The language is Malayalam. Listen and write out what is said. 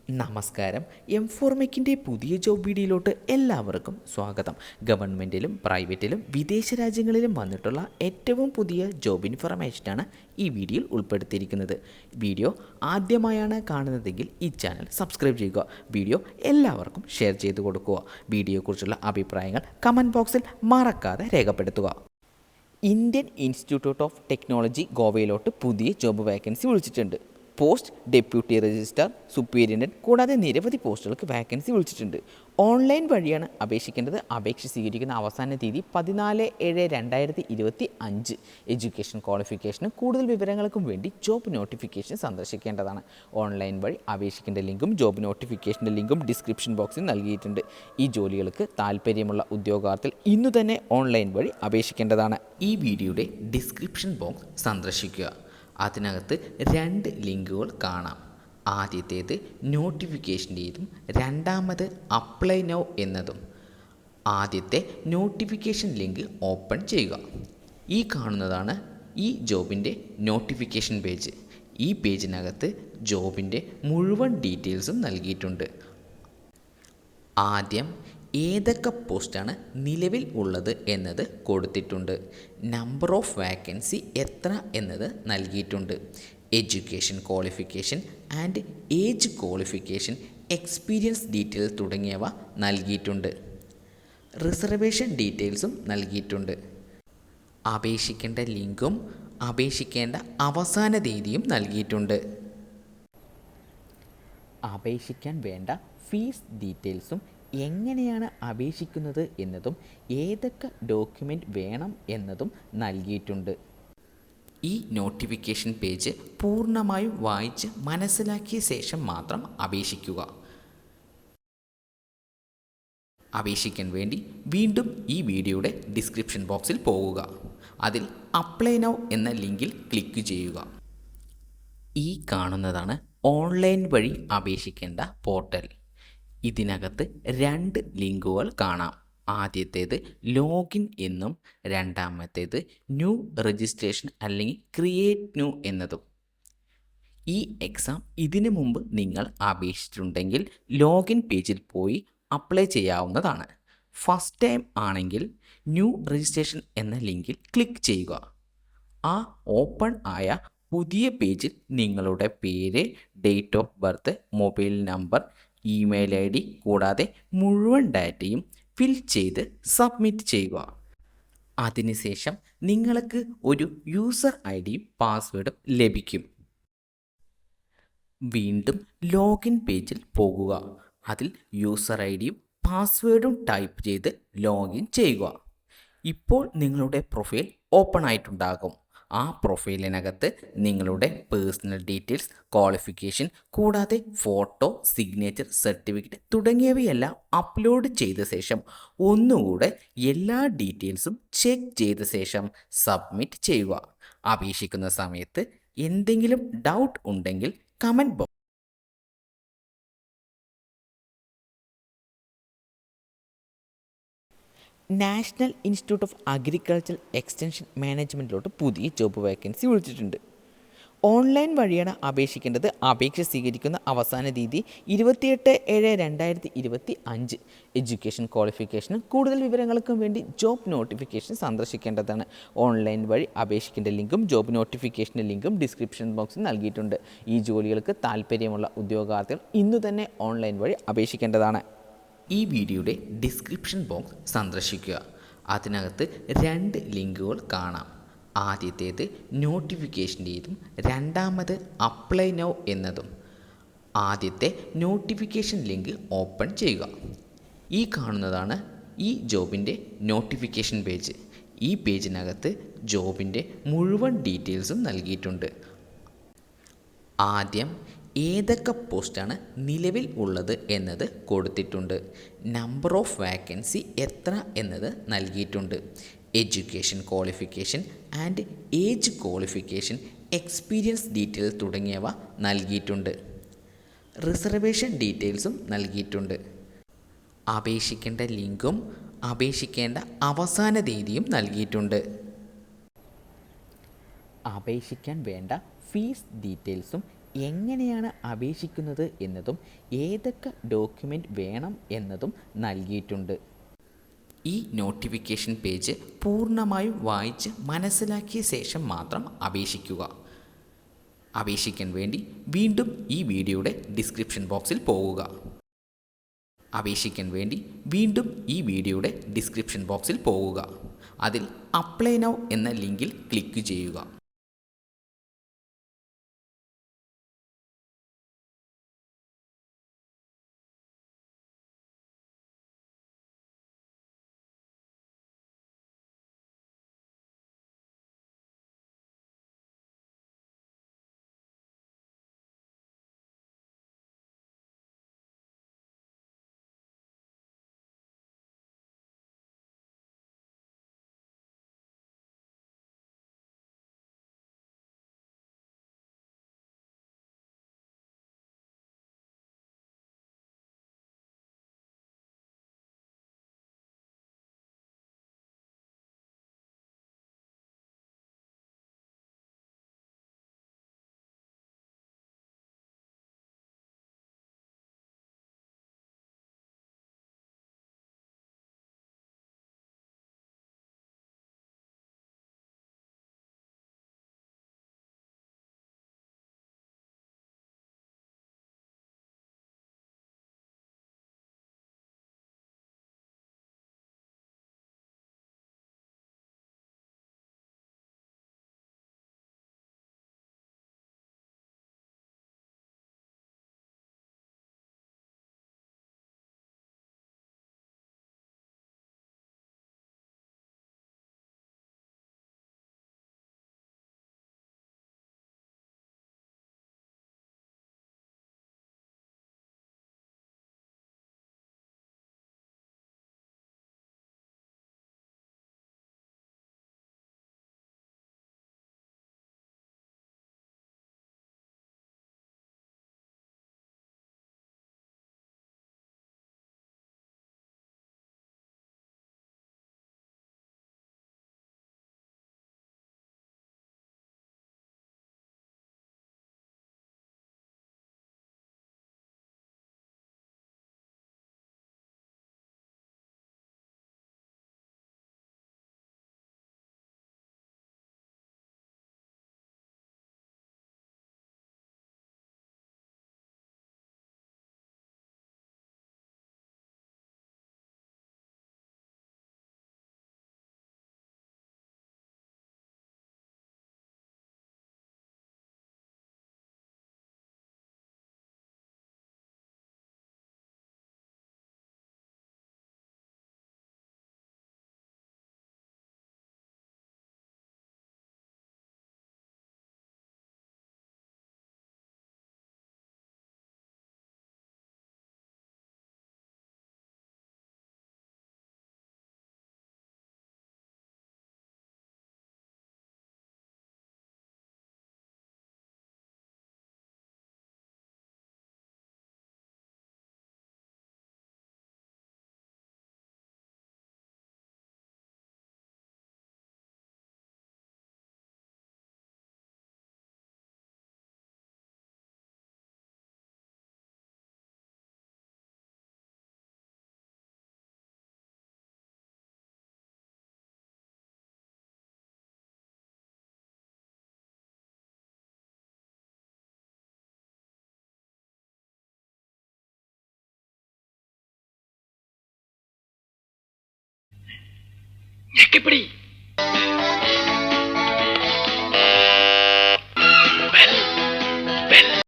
നമസ്കാരം. എംഫോർമെക്കിൻ്റെ പുതിയ ജോബ് വീഡിയോയിലോട്ട് എല്ലാവർക്കും സ്വാഗതം. ഗവൺമെൻറ്റിലും പ്രൈവറ്റിലും വിദേശ രാജ്യങ്ങളിലും വന്നിട്ടുള്ള ഏറ്റവും പുതിയ ജോബ് ഇൻഫർമേഷനാണ് ഈ വീഡിയോയിൽ ഉൾപ്പെടുത്തിയിരിക്കുന്നത്. വീഡിയോ ആദ്യമായാണ് കാണുന്നതെങ്കിൽ ഈ ചാനൽ സബ്സ്ക്രൈബ് ചെയ്യുക. വീഡിയോ എല്ലാവർക്കും ഷെയർ ചെയ്ത് കൊടുക്കുക. വീഡിയോയെക്കുറിച്ചുള്ള അഭിപ്രായങ്ങൾ കമൻറ്റ് ബോക്സിൽ മറക്കാതെ രേഖപ്പെടുത്തുക. ഇന്ത്യൻ ഇൻസ്റ്റിറ്റ്യൂട്ട് ഓഫ് ടെക്നോളജി ഗോവയിലോട്ട് പുതിയ ജോബ് വേക്കൻസി വിളിച്ചിട്ടുണ്ട്. പോസ്റ്റ് ഡെപ്യൂട്ടി രജിസ്ട്രാർ, സൂപ്പീരിയൻറ്റൻറ്റ് കൂടാതെ നിരവധി പോസ്റ്റുകൾക്ക് വാക്കൻസി വിളിച്ചിട്ടുണ്ട്. ഓൺലൈൻ വഴിയാണ് അപേക്ഷിക്കേണ്ടത്. അപേക്ഷ സ്വീകരിക്കുന്ന അവസാന തീയതി 14/7/2025. എഡ്യൂക്കേഷൻ ക്വാളിഫിക്കേഷനും കൂടുതൽ വിവരങ്ങൾക്കും വേണ്ടി ജോബ് നോട്ടിഫിക്കേഷൻ സന്ദർശിക്കേണ്ടതാണ്. ഓൺലൈൻ വഴി അപേക്ഷിക്കേണ്ട ലിങ്കും ജോബ് നോട്ടിഫിക്കേഷൻ്റെ ലിങ്കും ഡിസ്ക്രിപ്ഷൻ ബോക്സിൽ നൽകിയിട്ടുണ്ട്. ഈ ജോലികൾക്ക് താല്പര്യമുള്ള ഉദ്യോഗാർത്ഥികൾ ഇന്നു തന്നെ ഓൺലൈൻ വഴി അപേക്ഷിക്കേണ്ടതാണ്. ഈ വീഡിയോയുടെ ഡിസ്ക്രിപ്ഷൻ ബോക്സ് സന്ദർശിക്കുക. അതിനകത്ത് 2 ലിങ്കുകൾ കാണാം. ആദ്യത്തേത് നോട്ടിഫിക്കേഷൻ്റേതും രണ്ടാമത് അപ്ലൈ നൗ എന്നതും. ആദ്യത്തെ നോട്ടിഫിക്കേഷൻ ലിങ്ക് ഓപ്പൺ ചെയ്യുക. ഈ കാണുന്നതാണ് ഈ ജോബിൻ്റെ നോട്ടിഫിക്കേഷൻ പേജ്. ഈ പേജിനകത്ത് ജോബിൻ്റെ മുഴുവൻ ഡീറ്റെയിൽസും നൽകിയിട്ടുണ്ട്. ആദ്യം ഏതൊക്കെ പോസ്റ്റാണ് നിലവിൽ ഉള്ളത് എന്നത് കൊടുത്തിട്ടുണ്ട്. നമ്പർ ഓഫ് വാക്കൻസി എത്ര എന്നത് നൽകിയിട്ടുണ്ട്. Education qualification and age qualification, experience detail തുടങ്ങിയവ നൽകിയിട്ടുണ്ട്. റിസർവേഷൻ ഡീറ്റെയിൽസും നൽകിയിട്ടുണ്ട്. അപേക്ഷിക്കേണ്ട ലിങ്കും അപേക്ഷിക്കേണ്ട അവസാന തീയതിയും നൽകിയിട്ടുണ്ട്. അപേക്ഷിക്കാൻ വേണ്ട ഫീസ് ഡീറ്റെയിൽസും എങ്ങനെയാണ് അപേക്ഷിക്കുന്നത് എന്നതും ഏതൊക്കെ ഡോക്യുമെൻ്റ് വേണം എന്നതും നൽകിയിട്ടുണ്ട്. ഈ നോട്ടിഫിക്കേഷൻ പേജ് പൂർണ്ണമായും വായിച്ച് മനസ്സിലാക്കിയ ശേഷം മാത്രം അപേക്ഷിക്കുക. അപേക്ഷിക്കാൻ വേണ്ടി വീണ്ടും ഈ വീഡിയോയുടെ ഡിസ്ക്രിപ്ഷൻ ബോക്സിൽ പോകുക. അതിൽ അപ്ലൈ നൗ എന്ന ലിങ്കിൽ ക്ലിക്ക് ചെയ്യുക. ഈ കാണുന്നതാണ് ഓൺലൈൻ വഴി അപേക്ഷിക്കേണ്ട പോർട്ടൽ. ഇതിനകത്ത് 2 ലിങ്കുകൾ കാണാം. ആദ്യത്തേത് ലോഗിൻ എന്നും രണ്ടാമത്തേത് ന്യൂ രജിസ്ട്രേഷൻ അല്ലെങ്കിൽ ക്രിയേറ്റ് ന്യൂ എന്നതും. ഈ എക്സാം ഇതിനു മുമ്പ് നിങ്ങൾ അപേക്ഷിച്ചിട്ടുണ്ടെങ്കിൽ ലോഗിൻ പേജിൽ പോയി അപ്ലൈ ചെയ്യാവുന്നതാണ്. ഫസ്റ്റ് ടൈം ആണെങ്കിൽ ന്യൂ രജിസ്ട്രേഷൻ എന്ന ലിങ്കിൽ ക്ലിക്ക് ചെയ്യുക. ആ ഓപ്പൺ ആയ പുതിയ പേജിൽ നിങ്ങളുടെ പേര്, date of birth, mobile number, email ID കൂടാതെ മുഴുവൻ ഡാറ്റയും ഫിൽ ചെയ്ത് സബ്മിറ്റ് ചെയ്യുക. അതിനുശേഷം നിങ്ങൾക്ക് ഒരു യൂസർ IDയും പാസ്വേഡും ലഭിക്കും. വീണ്ടും ലോഗിൻ പേജിൽ പോകുക. അതിൽ യൂസർ IDയും പാസ്വേഡും ടൈപ്പ് ചെയ്ത് ലോഗിൻ ചെയ്യുക. ഇപ്പോൾ നിങ്ങളുടെ പ്രൊഫൈൽ ഓപ്പൺ ആയിട്ടുണ്ടാകും. ആ പ്രൊഫൈലിനകത്ത് നിങ്ങളുടെ പേഴ്സണൽ ഡീറ്റെയിൽസ്, ക്വാളിഫിക്കേഷൻ കൂടാതെ ഫോട്ടോ, സിഗ്നേച്ചർ, സർട്ടിഫിക്കറ്റ് തുടങ്ങിയവയെല്ലാം അപ്ലോഡ് ചെയ്ത ശേഷം ഒന്നുകൂടെ എല്ലാ ഡീറ്റെയിൽസും ചെക്ക് ചെയ്ത ശേഷം സബ്മിറ്റ് ചെയ്യുക. അപേക്ഷിക്കുന്ന സമയത്ത് എന്തെങ്കിലും ഡൗട്ട് ഉണ്ടെങ്കിൽ comment box national institute of agriculture extension മാനേജ്മെൻറ്റിലോട്ട് പുതിയ ജോബ് വേക്കൻസി വിളിച്ചിട്ടുണ്ട്. ഓൺലൈൻ വഴിയാണ് അപേക്ഷിക്കേണ്ടത്. അപേക്ഷ സ്വീകരിക്കുന്ന അവസാന തീയതി 28/7/2025. എഡ്യൂക്കേഷൻ ക്വാളിഫിക്കേഷനും കൂടുതൽ വിവരങ്ങൾക്കും വേണ്ടി ജോബ് നോട്ടിഫിക്കേഷൻ സന്ദർശിക്കേണ്ടതാണ്. ഓൺലൈൻ വഴി അപേക്ഷിക്കേണ്ട ലിങ്കും ജോബ് നോട്ടിഫിക്കേഷൻ്റെ ലിങ്കും ഡിസ്ക്രിപ്ഷൻ ബോക്സിൽ നൽകിയിട്ടുണ്ട്. ഈ ജോലികൾക്ക് താല്പര്യമുള്ള ഉദ്യോഗാർത്ഥികൾ ഇന്നു തന്നെ ഓൺലൈൻ വഴി അപേക്ഷിക്കേണ്ടതാണ്. ഈ വീഡിയോയുടെ ഡിസ്ക്രിപ്ഷൻ ബോക്സ് സന്ദർശിക്കുക. അതിനകത്ത് 2 ലിങ്കുകൾ കാണാം. ആദ്യത്തേത് നോട്ടിഫിക്കേഷൻ്റേതും രണ്ടാമത് അപ്ലൈ നൗ എന്നതും. ആദ്യത്തെ നോട്ടിഫിക്കേഷൻ ലിങ്ക് ഓപ്പൺ ചെയ്യുക. ഈ കാണുന്നതാണ് ഈ ജോബിൻ്റെ നോട്ടിഫിക്കേഷൻ പേജ്. ഈ പേജിനകത്ത് ജോബിൻ്റെ മുഴുവൻ ഡീറ്റെയിൽസും നൽകിയിട്ടുണ്ട്. ആദ്യം ഏതൊക്കെ പോസ്റ്റാണ് നിലവിൽ ഉള്ളത് എന്നത് കൊടുത്തിട്ടുണ്ട്. നമ്പർ ഓഫ് വാക്കൻസി എത്ര എന്നത് നൽകിയിട്ടുണ്ട്. Education qualification and age qualification, experience detail തുടങ്ങിയവ നൽകിയിട്ടുണ്ട്. റിസർവേഷൻ ഡീറ്റെയിൽസും നൽകിയിട്ടുണ്ട്. അപേക്ഷിക്കേണ്ട ലിങ്കും അപേക്ഷിക്കേണ്ട അവസാന തീയതിയും നൽകിയിട്ടുണ്ട്. അപേക്ഷിക്കാൻ വേണ്ട ഫീസ് ഡീറ്റെയിൽസും എങ്ങനെയാണ് അപേക്ഷിക്കുന്നത് എന്നതും ഏതൊക്കെ ഡോക്യുമെൻ്റ് വേണം എന്നതും നൽകിയിട്ടുണ്ട്. ഈ നോട്ടിഫിക്കേഷൻ പേജ് പൂർണ്ണമായും വായിച്ച് മനസ്സിലാക്കിയ ശേഷം മാത്രം അപേക്ഷിക്കുക. അപേക്ഷിക്കാൻ വേണ്ടി വീണ്ടും ഈ വീഡിയോയുടെ ഡിസ്ക്രിപ്ഷൻ ബോക്സിൽ പോകുക. അപേക്ഷിക്കാൻ വേണ്ടി വീണ്ടും ഈ വീഡിയോയുടെ ഡിസ്ക്രിപ്ഷൻ ബോക്സിൽ പോകുക. അതിൽ അപ്ലൈ നൗ എന്ന ലിങ്കിൽ ക്ലിക്ക് ചെയ്യുക. ഞെക്കിപ്പിടി.